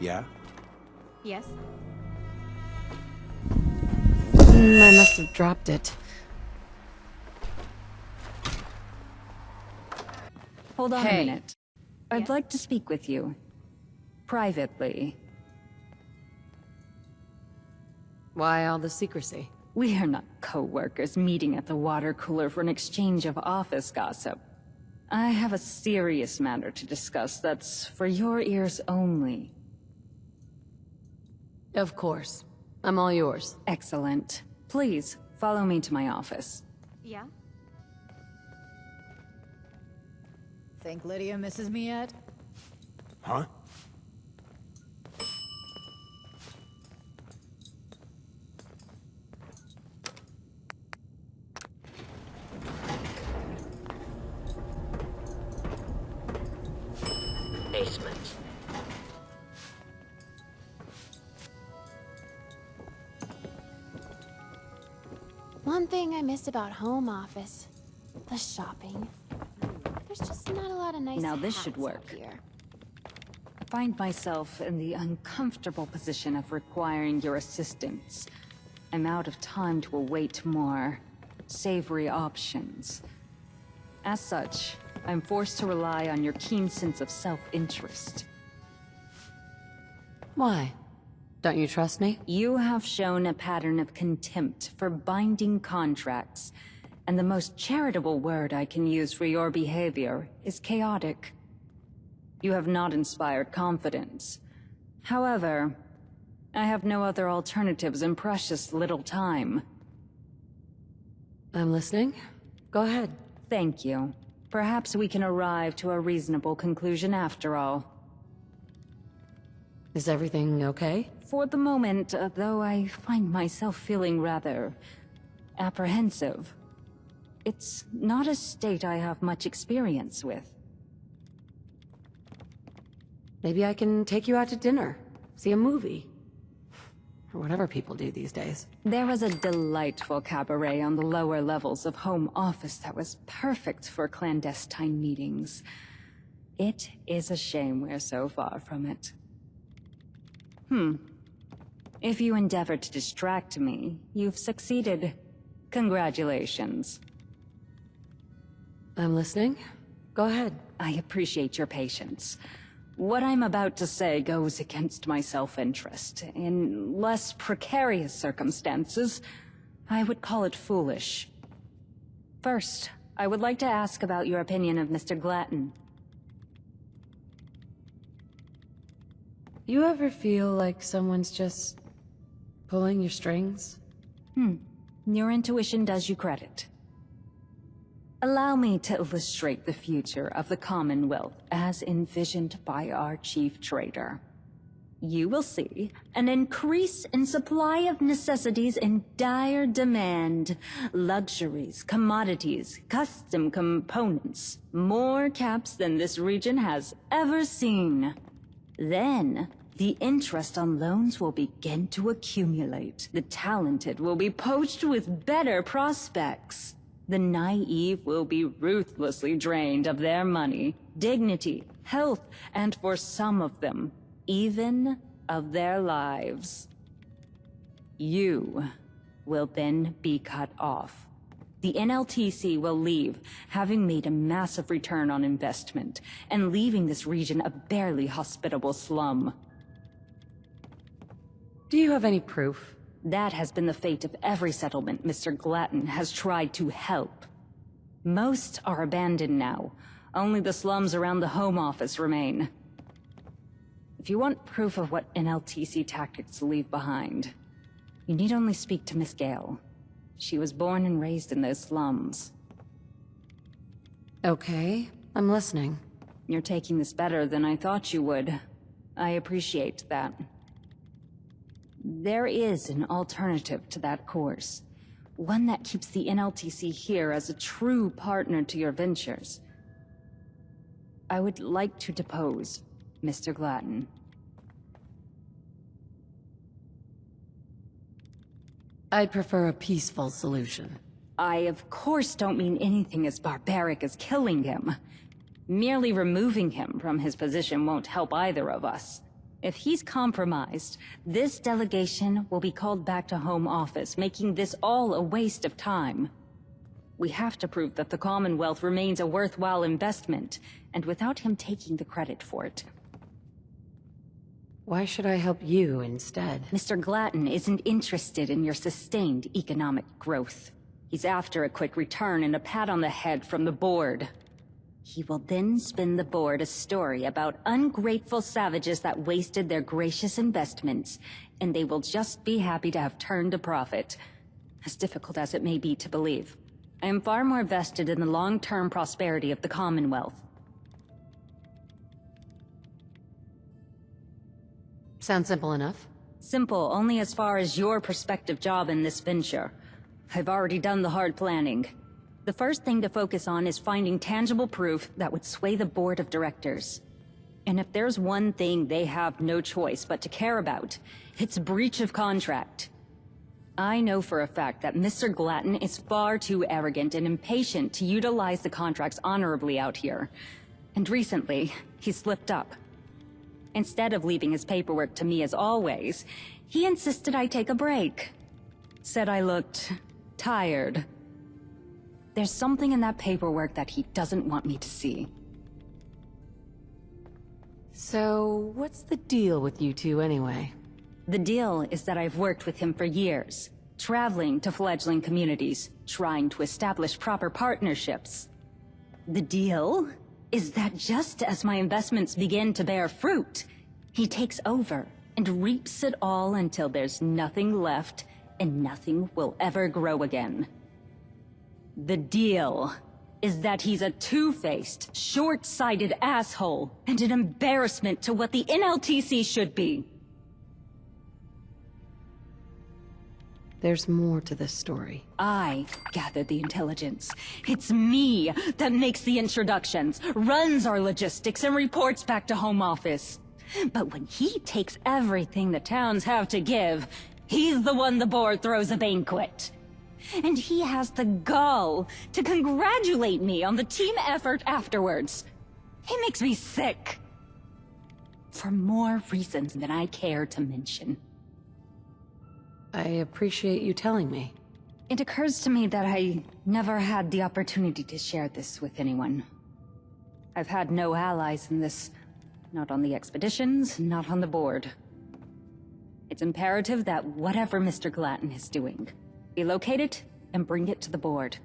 Yeah? Yes? I must have dropped it. Hold on a Hey. minute. I'd Yes? like to speak with you. Privately. Why all the secrecy? We are not co-workers meeting at the water cooler for an exchange of office gossip. I have a serious matter to discuss that's for your ears only. Of course. I'm all yours. Excellent. Please, follow me to my office. Yeah? Think Lydia misses me yet? Huh? Basement. One thing I miss about home office. The shopping. There's just not a lot of nice Now this hats should work. out here. I find myself in the uncomfortable position of requiring your assistance. I'm out of time to await more savory options. As such, I'm forced to rely on your keen sense of self-interest. Why? Don't you trust me? You have shown a pattern of contempt for binding contracts, and the most charitable word I can use for your behavior is chaotic. You have not inspired confidence. However, I have no other alternatives in precious little time. I'm listening. Go ahead. Thank you. Perhaps we can arrive to a reasonable conclusion after all. Is everything okay? For the moment, though I find myself feeling rather apprehensive. It's not a state I have much experience with. Maybe I can take you out to dinner. See a movie. Or whatever people do these days. There was a delightful cabaret on the lower levels of home office that was perfect for clandestine meetings. It is a shame we're so far from it. If you endeavor to distract me, you've succeeded. Congratulations. I'm listening. Go ahead. I appreciate your patience. What I'm about to say goes against my self-interest. In less precarious circumstances, I would call it foolish. First, I would like to ask about your opinion of Mr. Glatton. You ever feel like someone's just pulling your strings? Your intuition does you credit. Allow me to illustrate the future of the Commonwealth as envisioned by our chief trader. You will see an increase in supply of necessities in dire demand. Luxuries, commodities, custom components. More caps than this region has ever seen. Then, the interest on loans will begin to accumulate. The talented will be poached with better prospects. The naive will be ruthlessly drained of their money, dignity, health, and for some of them, even of their lives. You will then be cut off. The NLTC will leave, having made a massive return on investment, and leaving this region a barely hospitable slum. Do you have any proof? That has been the fate of every settlement Mr. Glatton has tried to help. Most are abandoned now. Only the slums around the home office remain. If you want proof of what NLTC tactics leave behind, you need only speak to Miss Gale. She was born and raised in those slums. Okay, I'm listening. You're taking this better than I thought you would. I appreciate that. There is an alternative to that course. One that keeps the NLTC here as a true partner to your ventures. I would like to depose Mr. Glatton. I'd prefer a peaceful solution. I, of course, don't mean anything as barbaric as killing him. Merely removing him from his position won't help either of us. If he's compromised, this delegation will be called back to Home Office, making this all a waste of time. We have to prove that the Commonwealth remains a worthwhile investment, and without him taking the credit for it. Why should I help you instead? Mr. Glatton isn't interested in your sustained economic growth. He's after a quick return and a pat on the head from the board. He will then spin the board a story about ungrateful savages that wasted their gracious investments, and they will just be happy to have turned a profit. As difficult as it may be to believe, I am far more vested in the long-term prosperity of the Commonwealth. Sounds simple enough. Simple only as far as your prospective job in this venture. I've already done the hard planning. The first thing to focus on is finding tangible proof that would sway the board of directors. And if there's one thing they have no choice but to care about, it's breach of contract. I know for a fact that Mr. Glatton is far too arrogant and impatient to utilize the contracts honorably out here. And recently, he slipped up. Instead of leaving his paperwork to me as always, he insisted I take a break. Said I looked tired. There's something in that paperwork that he doesn't want me to see. So, what's the deal with you two anyway? The deal is that I've worked with him for years, traveling to fledgling communities, trying to establish proper partnerships. The deal is that just as my investments begin to bear fruit, he takes over and reaps it all until there's nothing left and nothing will ever grow again. The deal is that he's a two-faced, short-sighted asshole and an embarrassment to what the NLTC should be. There's more to this story. I gathered the intelligence. It's me that makes the introductions, runs our logistics, and reports back to Home Office. But when he takes everything the towns have to give, he's the one the board throws a banquet. And he has the gall to congratulate me on the team effort afterwards. He makes me sick. For more reasons than I care to mention. I appreciate you telling me. It occurs to me that I never had the opportunity to share this with anyone. I've had no allies in this. Not on the expeditions, not on the board. It's imperative that whatever Mr. Glatton is doing, be located and bring it to the board.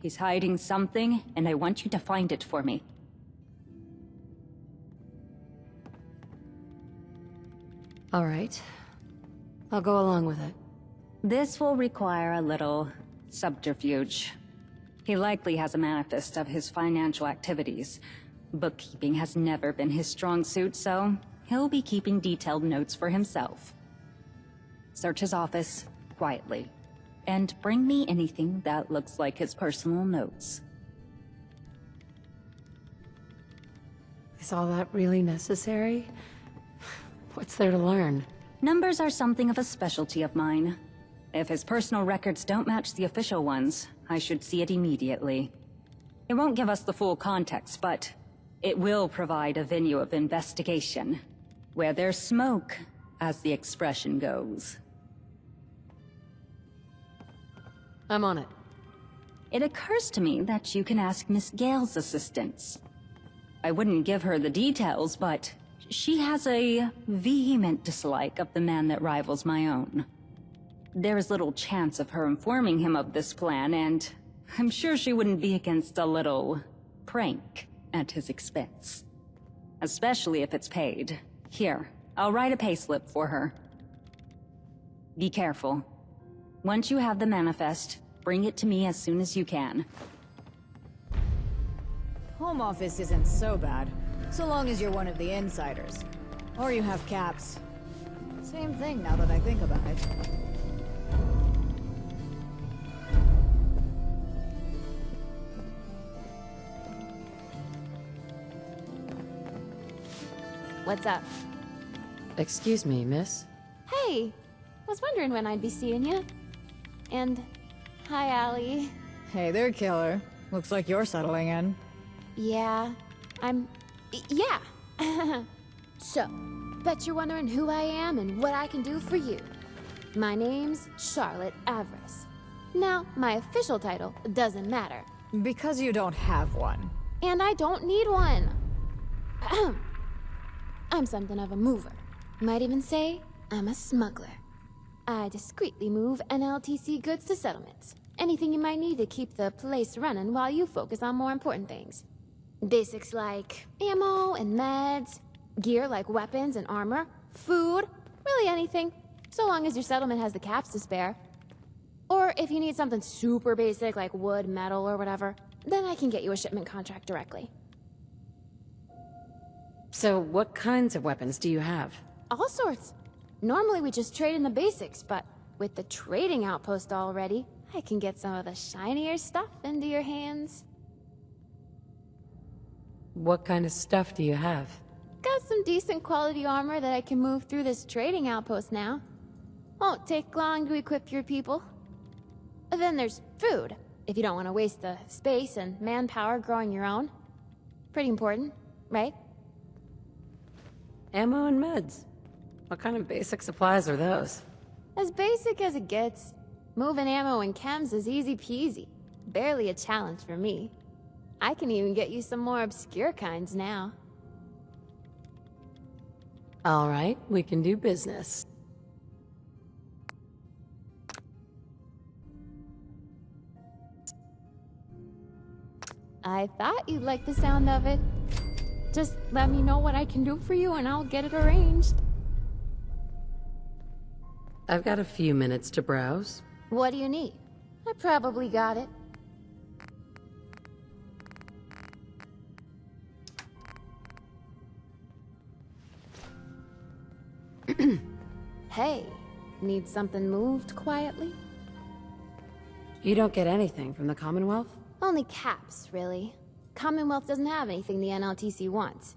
He's hiding something, and I want you to find it for me. All right. I'll go along with it. This will require a little subterfuge. He likely has a manifest of his financial activities. Bookkeeping has never been his strong suit, so he'll be keeping detailed notes for himself. Search his office quietly, and bring me anything that looks like his personal notes. Is all that really necessary? What's there to learn? Numbers are something of a specialty of mine. If his personal records don't match the official ones, I should see it immediately. It won't give us the full context, but it will provide a venue of investigation, where there's smoke, as the expression goes. I'm on it. It occurs to me that you can ask Miss Gale's assistance. I wouldn't give her the details, but she has a vehement dislike of the man that rivals my own. There is little chance of her informing him of this plan, and I'm sure she wouldn't be against a little prank at his expense. Especially if it's paid. Here, I'll write a payslip for her. Be careful. Once you have the manifest, bring it to me as soon as you can. Home Office isn't so bad, so long as you're one of the insiders. Or you have caps. Same thing now that I think about it. What's up? Excuse me, miss? Hey! Was wondering when I'd be seeing you. And hi, Allie. Hey there, killer. Looks like you're settling in. Yeah, yeah. So, Bet you're wondering who I am and what I can do for you. My name's Charlotte Avarice. Now, my official title doesn't matter. Because you don't have one. And I don't need one. I'm something of a mover. Might even say I'm a smuggler. I discreetly move NLTC goods to settlements. Anything you might need to keep the place running while you focus on more important things. Basics like ammo and meds, gear like weapons and armor, food, really anything, so long as your settlement has the caps to spare. Or if you need something super basic like wood, metal, or whatever, then I can get you a shipment contract directly. So what kinds of weapons do you have? All sorts. Normally we just trade in the basics, but with the trading outpost already, I can get some of the shinier stuff into your hands. What kind of stuff do you have? Got some decent quality armor that I can move through this trading outpost now. Won't take long to equip your people. Then there's food, if you don't want to waste the space and manpower growing your own. Pretty important, right? Ammo and meds. What kind of basic supplies are those? As basic as it gets. Moving ammo and chems is easy peasy. Barely a challenge for me. I can even get you some more obscure kinds now. All right, we can do business. I thought you'd like the sound of it. Just let me know what I can do for you and I'll get it arranged. I've got a few minutes to browse. What do you need? I probably got it. Hey, need something moved quietly? You don't get anything from the Commonwealth? Only caps, really. Commonwealth doesn't have anything the NLTC wants.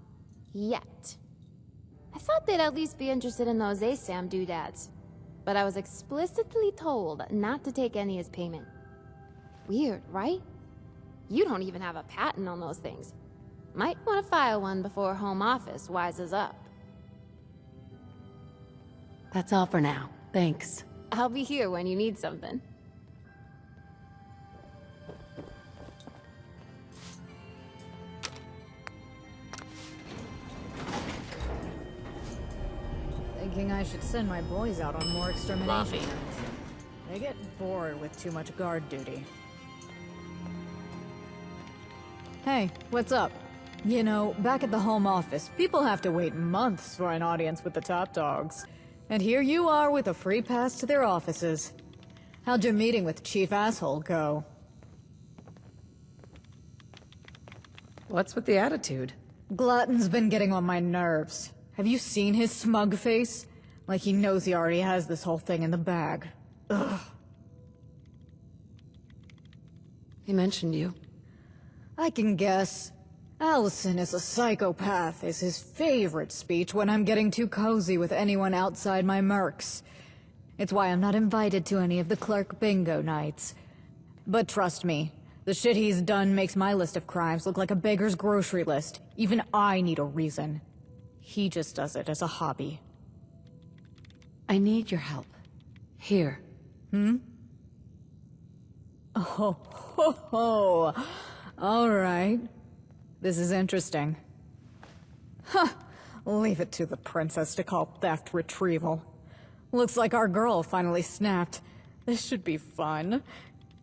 Yet. I thought they'd at least be interested in those ASAM doodads. But I was explicitly told not to take any as payment. Weird, right? You don't even have a patent on those things. Might want to file one before Home Office wises up. That's all for now. Thanks. I'll be here when you need something. Thinking I should send my boys out on more extermination Lobby. runs. They get bored with too much guard duty. Hey, what's up? You know, back at the Home Office, people have to wait months for an audience with the top dogs. And here you are with a free pass to their offices. How'd your meeting with Chief Asshole go? What's with the attitude? Glutton's been getting on my nerves. Have you seen his smug face? Like he knows he already has this whole thing in the bag. Ugh. He mentioned you. I can guess. Allison is a psychopath is his favorite speech when I'm getting too cozy with anyone outside my mercs. It's why I'm not invited to any of the clerk bingo nights. But trust me, the shit he's done makes my list of crimes look like a beggar's grocery list. Even I need a reason. He just does it as a hobby. I need your help. Here. Oh, ho, ho. All right. This is interesting. Huh. Leave it to the princess to call theft retrieval. Looks like our girl finally snapped. This should be fun.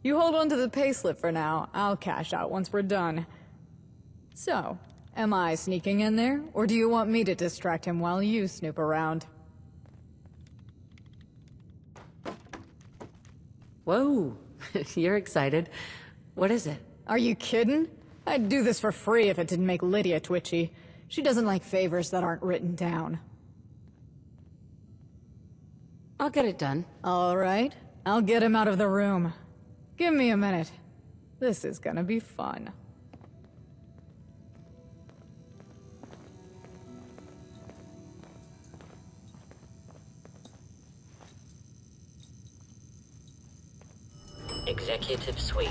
You hold on to the payslip for now. I'll cash out once we're done. So, am I sneaking in there, or do you want me to distract him while you snoop around? Whoa, you're excited. What is it? Are you kidding? I'd do this for free if it didn't make Lydia twitchy. She doesn't like favors that aren't written down. I'll get it done. All right, I'll get him out of the room. Give me a minute. This is gonna be fun. Executive Suite.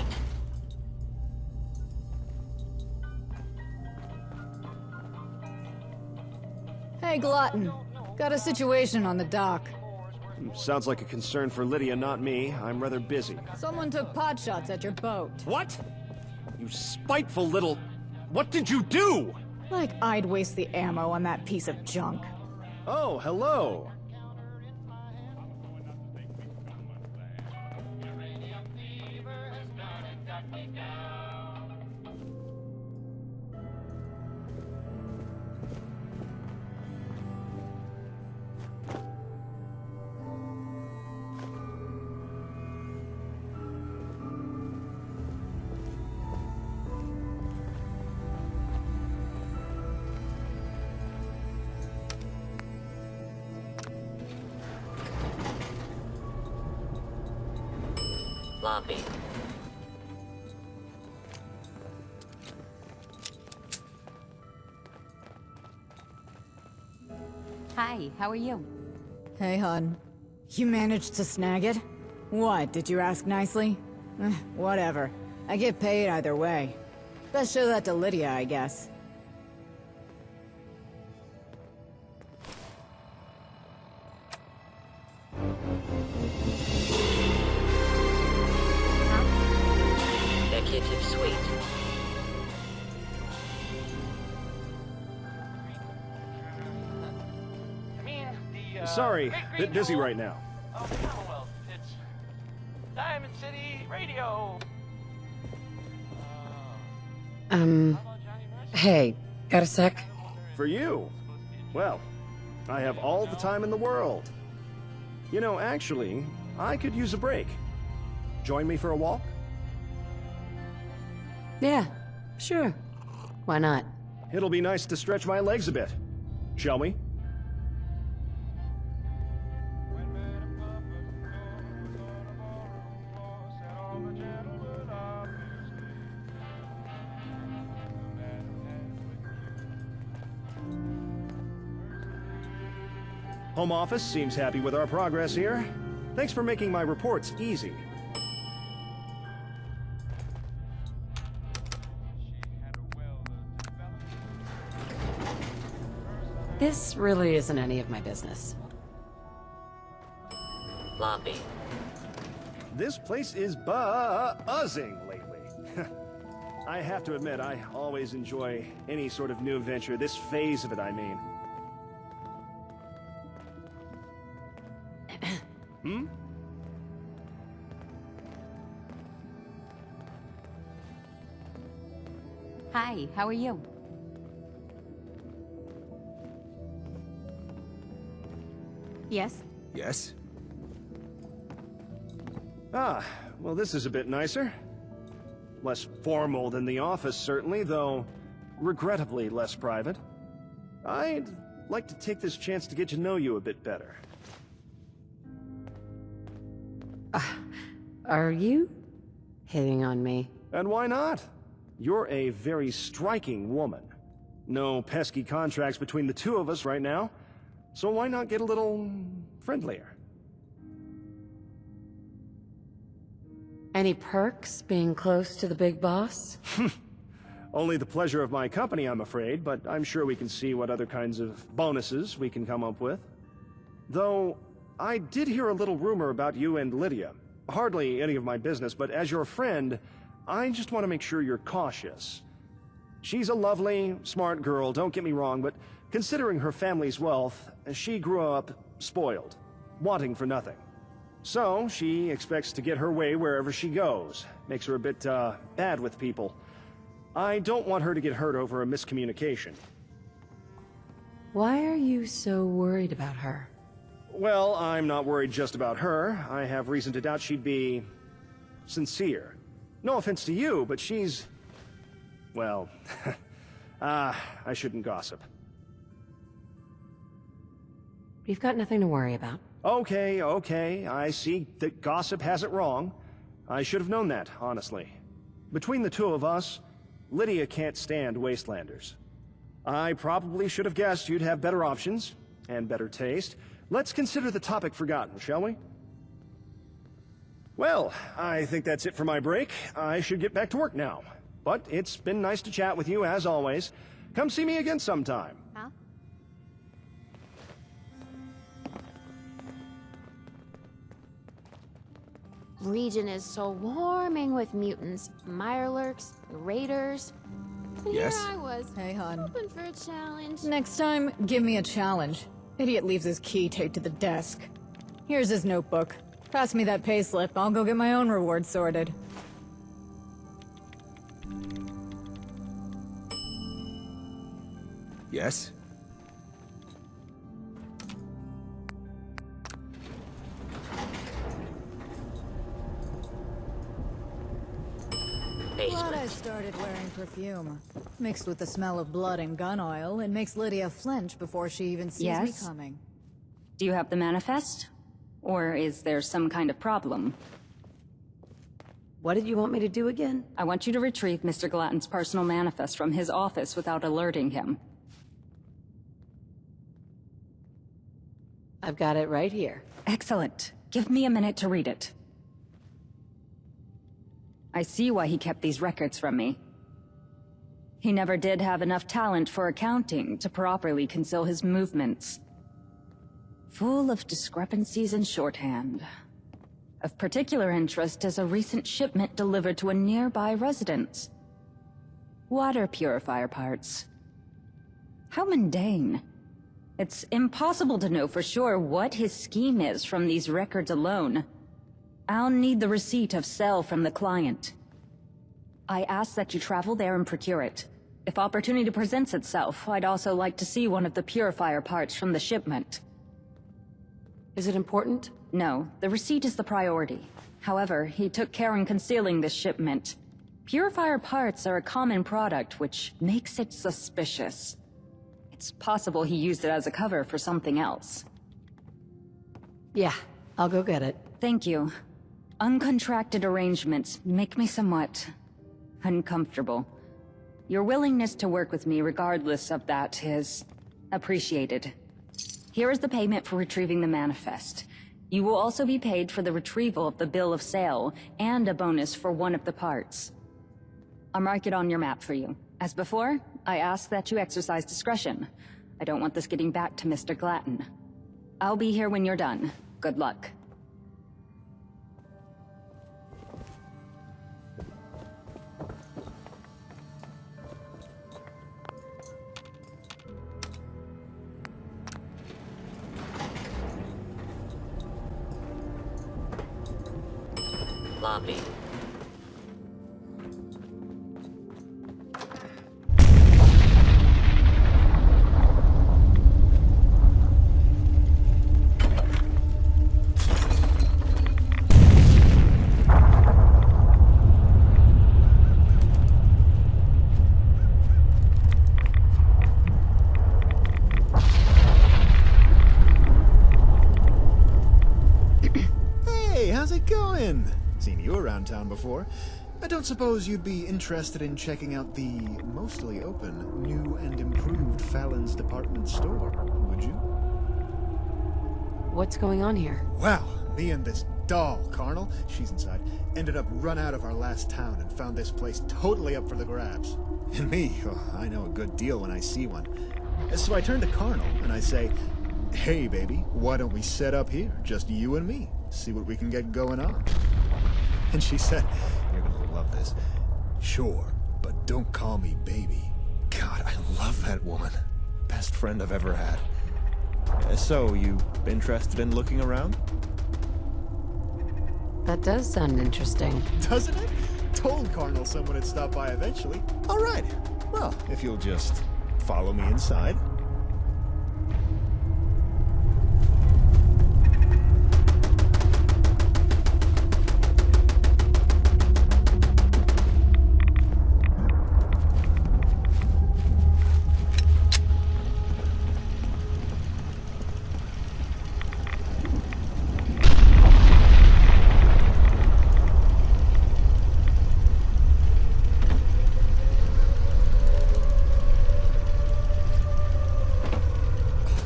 Hey, Glutton. Got a situation on the dock. Sounds like a concern for Lydia, not me. I'm rather busy. Someone took pot shots at your boat. What? You spiteful little... What did you do? Like I'd waste the ammo on that piece of junk. Oh, hello. Lobby. Hi, how are you? Hey, hon. You managed to snag it? What, did you ask nicely? Whatever. I get paid either way. Best show that to Lydia, I guess. Executive Suite. Sorry, bit busy right now. Oh, Commonwealth. It's Diamond City Radio. Hey, got a sec? For you? Well, I have all the time in the world. You know, actually, I could use a break. Join me for a walk? Yeah, sure. Why not? It'll be nice to stretch my legs a bit. Shall we? Home office seems happy with our progress here. Thanks for making my reports easy. This really isn't any of my business. Lobby. This place is buzzing lately. I have to admit, I always enjoy any sort of new adventure, this phase of it, I mean. Hmm? Hi, how are you? Yes? Yes? Ah, well this is a bit nicer. Less formal than the office, certainly, though regrettably less private. I'd like to take this chance to get to know you a bit better. Are you hitting on me? And why not? You're a very striking woman. No pesky contracts between the two of us right now, so why not get a little friendlier? Any perks being close to the big boss? Only the pleasure of my company, I'm afraid, but I'm sure we can see what other kinds of bonuses we can come up with. Though, I did hear a little rumor about you and Lydia. Hardly any of my business, but as your friend, I just want to make sure you're cautious. She's a lovely, smart girl, don't get me wrong, but considering her family's wealth, she grew up spoiled, wanting for nothing. So, she expects to get her way wherever she goes. Makes her a bit, bad with people. I don't want her to get hurt over a miscommunication. Why are you so worried about her? Well, I'm not worried just about her. I have reason to doubt she'd be sincere. No offense to you, but she's... well, I shouldn't gossip. You've got nothing to worry about. Okay, I see that gossip has it wrong. I should have known that, honestly. Between the two of us, Lydia can't stand wastelanders. I probably should have guessed you'd have better options, and better taste. Let's consider the topic forgotten, shall we? Well, I think that's it for my break. I should get back to work now. But it's been nice to chat with you, as always. Come see me again sometime. Huh? region is so swarming with mutants, mirelurks, raiders. And Yes? here I was, Hey, hon. hoping for a challenge. Next time, give me a challenge. Idiot leaves his key taped to the desk. Here's his notebook. Pass me that payslip. I'll go get my own reward sorted. Yes? Glad I started wearing perfume. Mixed with the smell of blood and gun oil, it makes Lydia flinch before she even sees me Yes? coming. Do you have the manifest? Or is there some kind of problem? What did you want me to do again? I want you to retrieve Mr. Glatton's personal manifest from his office without alerting him. I've got it right here. Excellent. Give me a minute to read it. I see why he kept these records from me. He never did have enough talent for accounting to properly conceal his movements. Full of discrepancies in shorthand. Of particular interest is a recent shipment delivered to a nearby residence. Water purifier parts. How mundane. It's impossible to know for sure what his scheme is from these records alone. I'll need the receipt of sale from the client. I ask that you travel there and procure it. If opportunity presents itself, I'd also like to see one of the purifier parts from the shipment. Is it important? No, the receipt is the priority. However, he took care in concealing this shipment. Purifier parts are a common product, which makes it suspicious. It's possible he used it as a cover for something else. Yeah, I'll go get it. Thank you. Uncontracted arrangements make me somewhat uncomfortable. Your willingness to work with me regardless of that is appreciated. Here is the payment for retrieving the manifest. You will also be paid for the retrieval of the bill of sale and a bonus for one of the parts. I'll mark it on your map for you. As before, I ask that you exercise discretion. I don't want this getting back to Mr. Glatton. I'll be here when you're done. Good luck. Lobby. Hey, how's it going? Seen you around town before. I don't suppose you'd be interested in checking out the mostly open, new and improved Fallon's department store, would you? What's going on here? Well, me and this doll, Carnal, she's inside, ended up run out of our last town and found this place totally up for the grabs. And me, oh, I know a good deal when I see one. So I turn to Carnal and I say, hey baby, why don't we set up here, just you and me, see what we can get going on. And she said, you're gonna love this. Sure, but don't call me baby. God, I love that woman. Best friend I've ever had. So, you interested in looking around? That does sound interesting. Doesn't it? Told Carnal someone would stop by eventually. All right. Well, if you'll just follow me inside.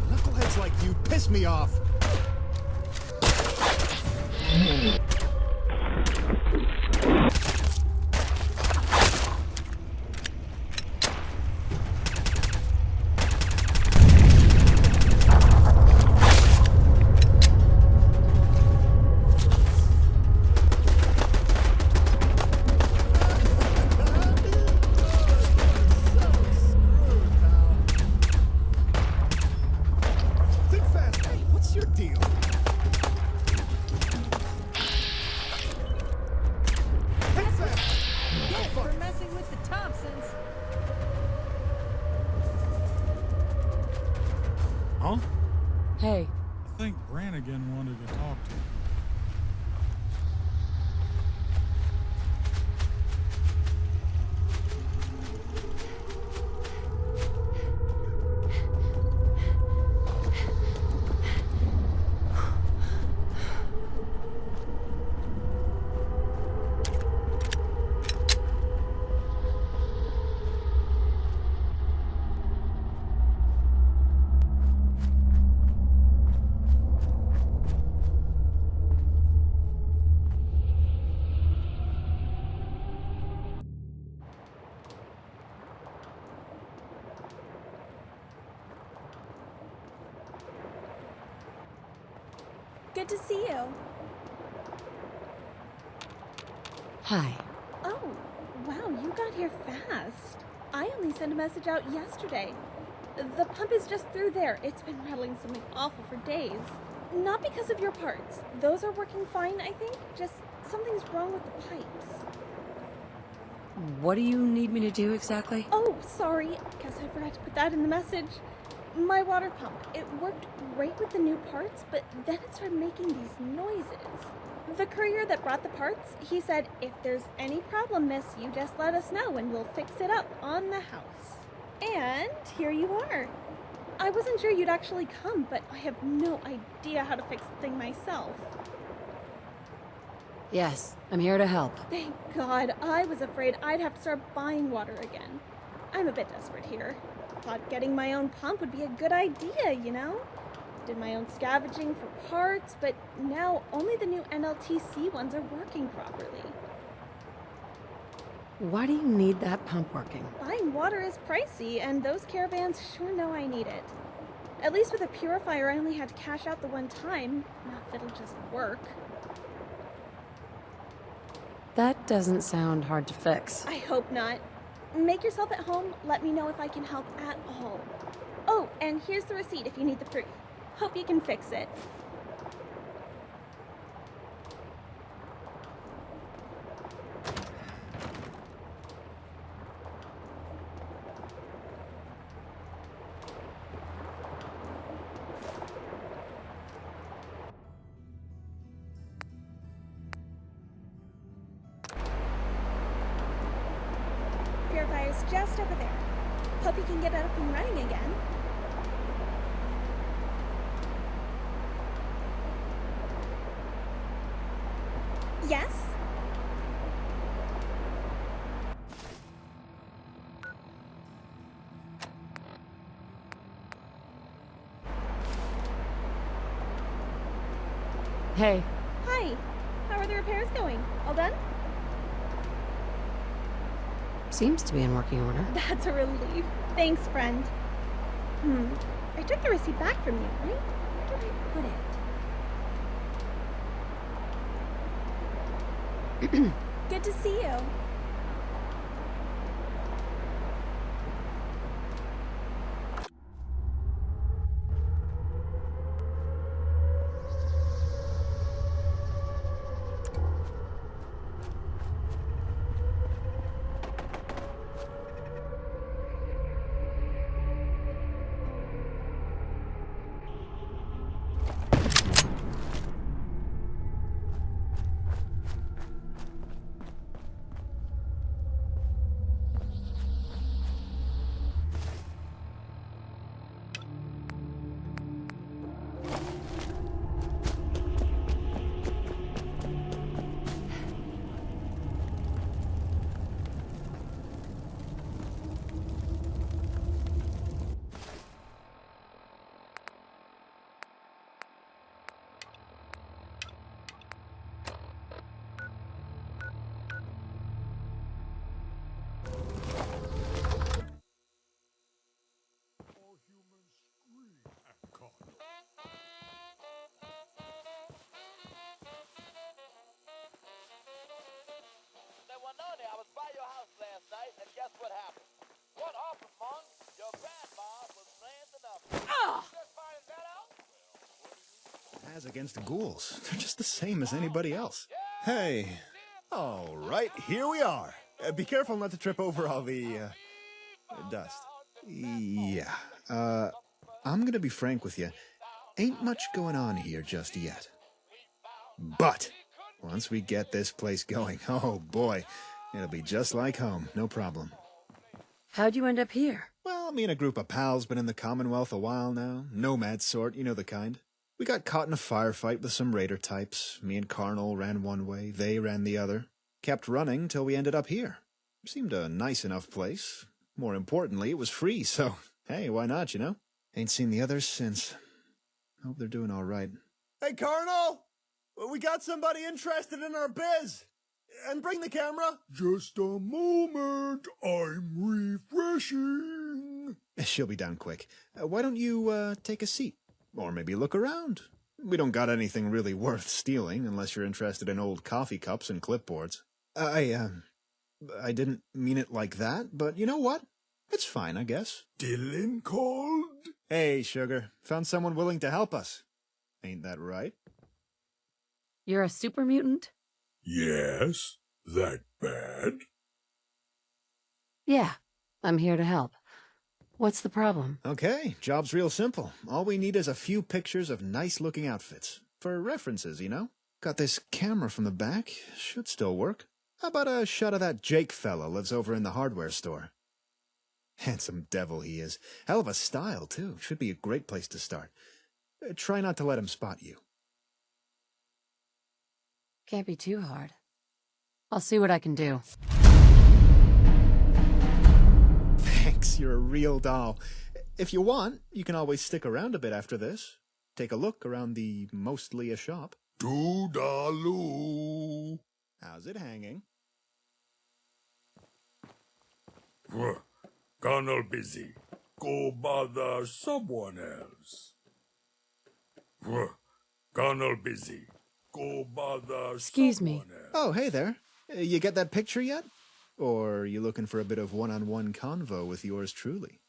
Knuckleheads like you piss me off. your deal? Fix that! For messing with the Thompsons. Huh? Hey, I think Brannigan wanted to talk to you. Good to see you. hi. Oh, wow, you got here fast. I only sent a message out yesterday. The pump is just through there. It's been rattling something awful for days. Not because of your parts. Those are working fine, I think. Just something's wrong with the pipes. What do you need me to do exactly? Oh, sorry. Guess I forgot to put that in the message. My water pump. It worked great with the new parts, but then it started making these noises. The courier that brought the parts, he said, if there's any problem, miss, you just let us know and we'll fix it up on the house. And here you are. I wasn't sure you'd actually come, but I have no idea how to fix the thing myself. Yes, I'm here to help. Thank God. I was afraid I'd have to start buying water again. I'm a bit desperate here. Thought getting my own pump would be a good idea, you know? Did my own scavenging for parts, but now only the new NLTC ones are working properly. Why do you need that pump working? Buying water is pricey, and those caravans sure know I need it. At least with a purifier, I only had to cash out the one time. Not if it'll just work. That doesn't sound hard to fix. I hope not. Make yourself at home. Let me know if I can help at all. Oh, and here's the receipt if you need the proof. Hope you can fix it. Purifier's just over there. Hope you can get it up and running again. Yes? Hey, Hi. How are the repairs going? All done? seems to be in working order. That's a relief. Thanks, friend. I took the receipt back from you, right? Where did I put it? Good to see you. As against ghouls, they're just the same as anybody else. Hey. All right, here we are. Be careful not to trip over all the, dust. Yeah. I'm gonna be frank with you. Ain't much going on here just yet. But once we get this place going, oh boy, it'll be just like home, no problem. How'd you end up here? Well, me and a group of pals been in the Commonwealth a while now. Nomad sort, you know the kind. We got caught in a firefight with some raider types. Me and Carnal ran one way, they ran the other. Kept running till we ended up here. Seemed a nice enough place. More importantly, it was free, so hey, why not, you know? Ain't seen the others since. Hope they're doing all right. Hey, Carnal! We got somebody interested in our biz! And bring the camera! Just a moment, I'm refreshing. She'll be down quick. Why don't you, take a seat? Or maybe look around. We don't got anything really worth stealing, unless you're interested in old coffee cups and clipboards. I didn't mean it like that, but you know what? It's fine, I guess. Dylan called? Hey, sugar. Found someone willing to help us. Ain't that right? You're a super mutant? Yes, that bad? Yeah, I'm here to help. What's the problem? Okay, job's real simple. All we need is a few pictures of nice-looking outfits. For references, you know? Got this camera from the back. Should still work. How about a shot of that Jake fella lives over in the hardware store? Handsome devil he is. Hell of a style, too. Should be a great place to start. Try not to let him spot you. Can't be too hard. I'll see what I can do. Thanks, you're a real doll. If you want, you can always stick around a bit after this. Take a look around the mostly a shop. Toodaloo. How's it hanging? Colonel busy. Go bother someone else. Colonel busy. Go bother Excuse me. someone else. Oh, hey there. You get that picture yet? Or are you looking for a bit of one-on-one convo with yours truly?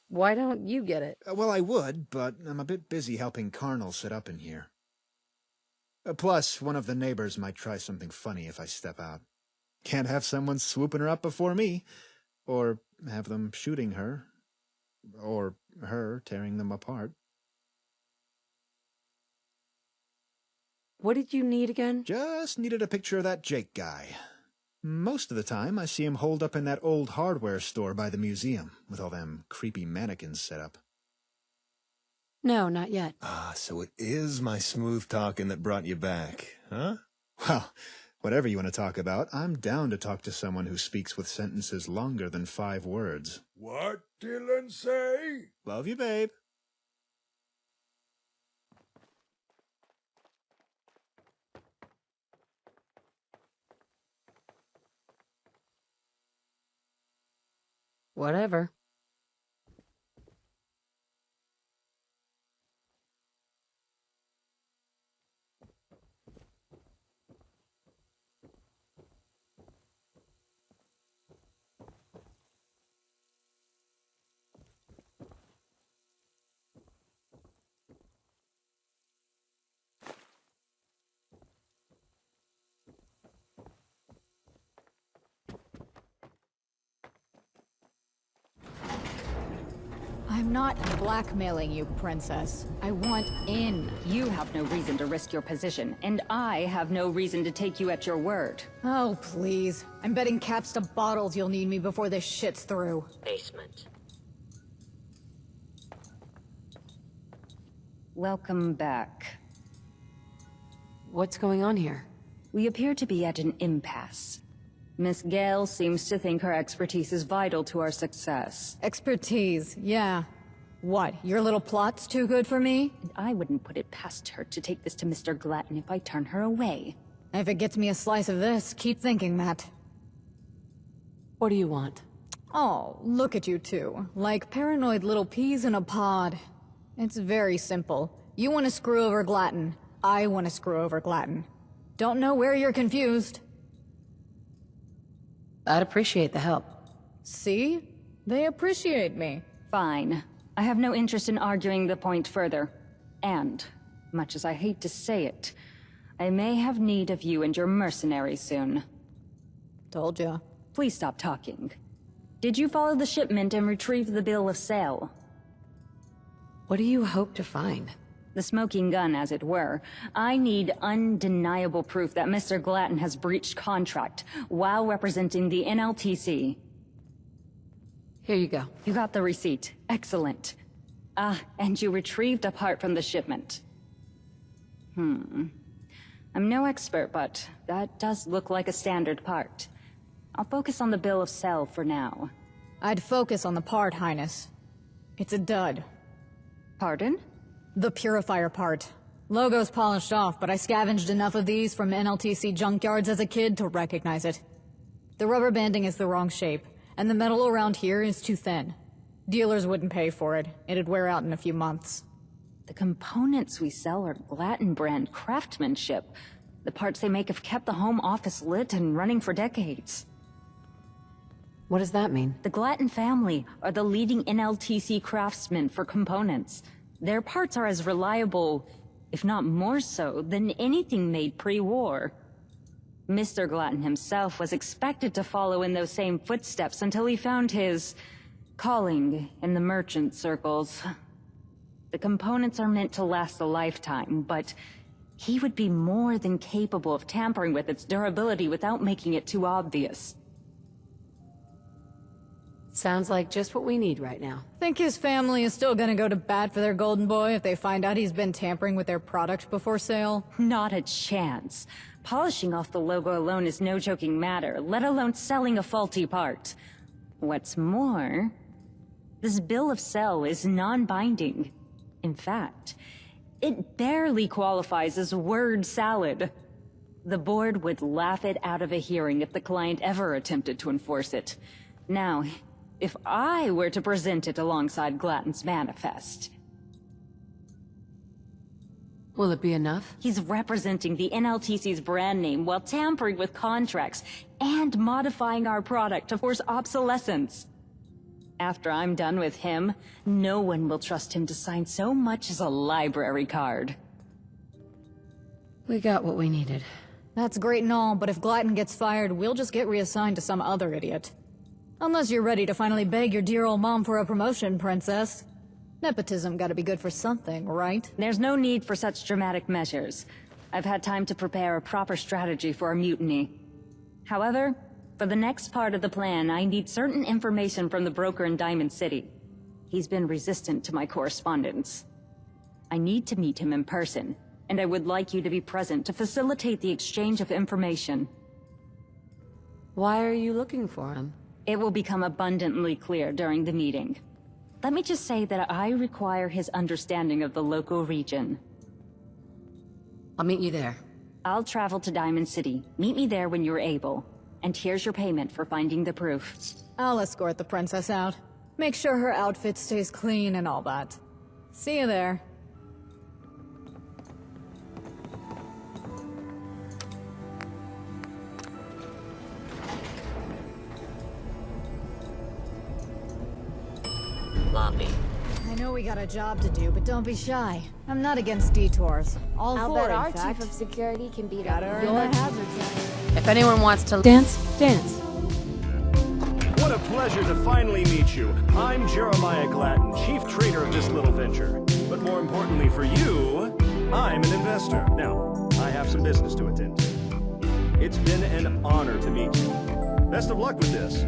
Why don't you get it? Well, I would, but I'm a bit busy helping Carnal set up in here. Plus, one of the neighbors might try something funny if I step out. Can't have someone swooping her up before me, or have them shooting her, or her tearing them apart. What did you need again? Just needed a picture of that Jake guy. Most of the time, I see him holed up in that old hardware store by the museum, with all them creepy mannequins set up. No, not yet. Ah, so it is my smooth talking that brought you back, huh? Well, whatever you want to talk about, I'm down to talk to someone who speaks with sentences longer than 5 words. What Dylan say? Love you, babe. Whatever. I'm not blackmailing you, Princess. I want in. You have no reason to risk your position, and I have no reason to take you at your word. Oh, please. I'm betting caps to bottles you'll need me before this shit's through. Basement. Welcome back. What's going on here? We appear to be at an impasse. Miss Gale seems to think her expertise is vital to our success. Expertise, yeah. What, your little plot's too good for me? And I wouldn't put it past her to take this to Mr. Glatton if I turn her away. If it gets me a slice of this, keep thinking that. What do you want? Oh, look at you two. Like paranoid little peas in a pod. It's very simple. You want to screw over Glatton. I want to screw over Glatton. Don't know where you're confused. I'd appreciate the help. See? They appreciate me. Fine. I have no interest in arguing the point further. And, much as I hate to say it, I may have need of you and your mercenaries soon. Told ya. Please stop talking. Did you follow the shipment and retrieve the bill of sale? What do you hope to find? The smoking gun, as it were. I need undeniable proof that Mr. Glatton has breached contract while representing the NLTC. Here you go. You got the receipt. Excellent. And you retrieved a part from the shipment. I'm no expert, but that does look like a standard part. I'll focus on the bill of sale for now. I'd focus on the part, Highness. It's a dud. Pardon? The purifier part. Logo's polished off, but I scavenged enough of these from NLTC junkyards as a kid to recognize it. The rubber banding is the wrong shape, and the metal around here is too thin. Dealers wouldn't pay for it. It'd wear out in a few months. The components we sell are Glatton brand craftsmanship. The parts they make have kept the home office lit and running for decades. What does that mean? The Glatton family are the leading NLTC craftsmen for components. Their parts are as reliable, if not more so, than anything made pre-war. Mr. Glatton himself was expected to follow in those same footsteps until he found his calling in the merchant circles. The components are meant to last a lifetime, but he would be more than capable of tampering with its durability without making it too obvious. Sounds like just what we need right now. Think his family is still gonna go to bat for their golden boy if they find out he's been tampering with their product before sale? Not a chance. Polishing off the logo alone is no joking matter, let alone selling a faulty part. What's more, this bill of sale is non-binding. In fact, it barely qualifies as word salad. The board would laugh it out of a hearing if the client ever attempted to enforce it. Now, if I were to present it alongside Glatton's manifest... Will it be enough? He's representing the NLTC's brand name while tampering with contracts and modifying our product to force obsolescence. After I'm done with him, no one will trust him to sign so much as a library card. We got what we needed. That's great and all, but if Glatton gets fired, we'll just get reassigned to some other idiot. Unless you're ready to finally beg your dear old mom for a promotion, Princess. Nepotism gotta be good for something, right? There's no need for such dramatic measures. I've had time to prepare a proper strategy for a mutiny. However, for the next part of the plan, I need certain information from the broker in Diamond City. He's been resistant to my correspondence. I need to meet him in person, and I would like you to be present to facilitate the exchange of information. Why are you looking for him? It will become abundantly clear during the meeting. Let me just say that I require his understanding of the local region. I'll meet you there. I'll travel to Diamond City. Meet me there when you're able. And here's your payment for finding the proof. I'll escort the princess out. Make sure her outfit stays clean and all that. See you there. Lobby. I know we got a job to do, but don't be shy. I'm not against detours. All I'll for, bet in our fact. chief of security can beat Gotta up earn your that hazard zone. If anyone wants to dance, dance. What a pleasure to finally meet you. I'm Jeremiah Glatton, chief trader of this little venture. But more importantly for you, I'm an investor. Now, I have some business to attend to. It's been an honor to meet you. Best of luck with this.